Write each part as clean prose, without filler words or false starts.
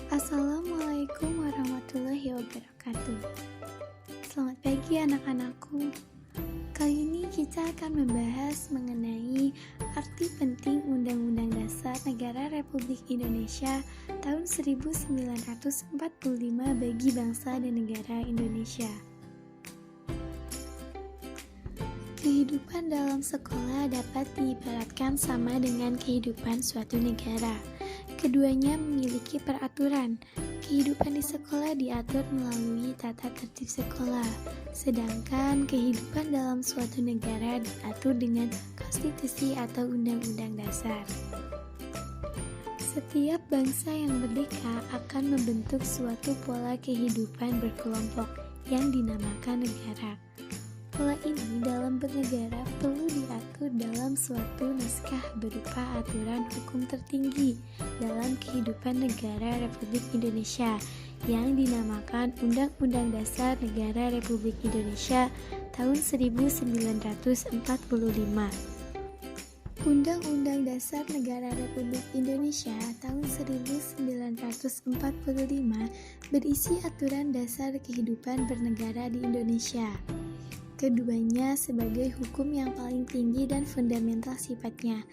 Assalamualaikum warahmatullahi wabarakatuh. Selamat pagi anak-anakku. Kali ini kita akan membahas mengenai arti penting Undang-Undang Dasar Negara Republik Indonesia tahun 1945 bagi bangsa dan negara Indonesia. Kehidupan dalam sekolah dapat diibaratkan sama dengan kehidupan suatu negara. Keduanya memiliki peraturan. Kehidupan di sekolah diatur melalui tata tertib sekolah, sedangkan kehidupan dalam suatu negara diatur dengan konstitusi atau undang-undang dasar. Setiap bangsa yang merdeka akan membentuk suatu pola kehidupan berkelompok yang dinamakan negara. Pola ini dalam bernegara perlu diatur dalam suatu naskah berupa aturan hukum tertinggi dalam kehidupan negara Republik Indonesia yang dinamakan Undang-Undang Dasar Negara Republik Indonesia tahun 1945. Undang-Undang Dasar Negara Republik Indonesia tahun 1945 berisi aturan dasar kehidupan bernegara di Indonesia. Keduanya sebagai hukum yang paling tinggi dan fundamental sifatnya,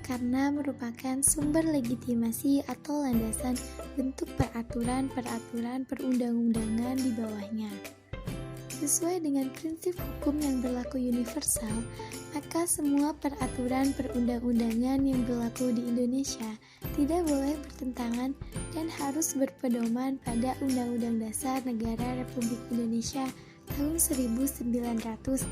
karena merupakan sumber legitimasi atau landasan bentuk peraturan-peraturan perundang-undangan di bawahnya. Sesuai dengan prinsip hukum yang berlaku universal, maka semua peraturan perundang-undangan yang berlaku di Indonesia tidak boleh bertentangan dan harus berpedoman pada Undang-Undang Dasar Negara Republik Indonesia tahun 1945.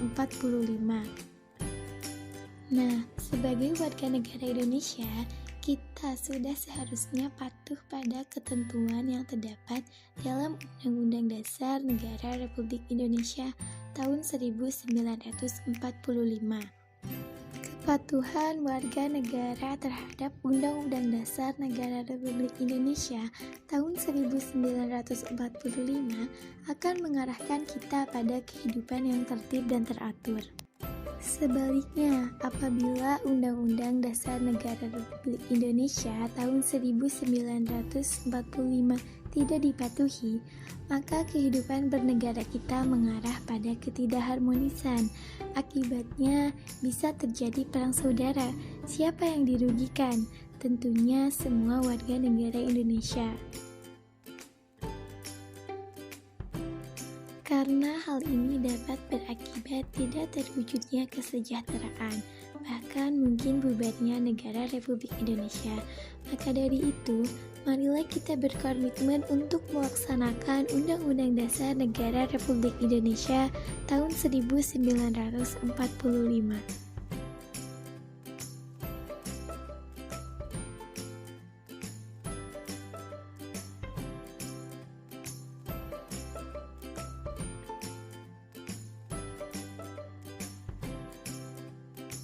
Nah, sebagai warga negara Indonesia, kita sudah seharusnya patuh pada ketentuan yang terdapat dalam Undang-Undang Dasar Negara Republik Indonesia tahun 1945. Kepatuhan warga negara terhadap Undang-Undang Dasar Negara Republik Indonesia tahun 1945 akan mengarahkan kita pada kehidupan yang tertib dan teratur. Sebaliknya, apabila Undang-Undang Dasar Negara Republik Indonesia tahun 1945 tidak dipatuhi, maka kehidupan bernegara kita mengarah pada ketidakharmonisan. Akibatnya bisa terjadi perang saudara. Siapa yang dirugikan? Tentunya semua warga negara Indonesia. Karena hal ini dapat berakibat tidak terwujudnya kesejahteraan, bahkan mungkin bubarnya negara Republik Indonesia. Maka dari itu, marilah kita berkomitmen untuk melaksanakan Undang-Undang Dasar Negara Republik Indonesia tahun 1945.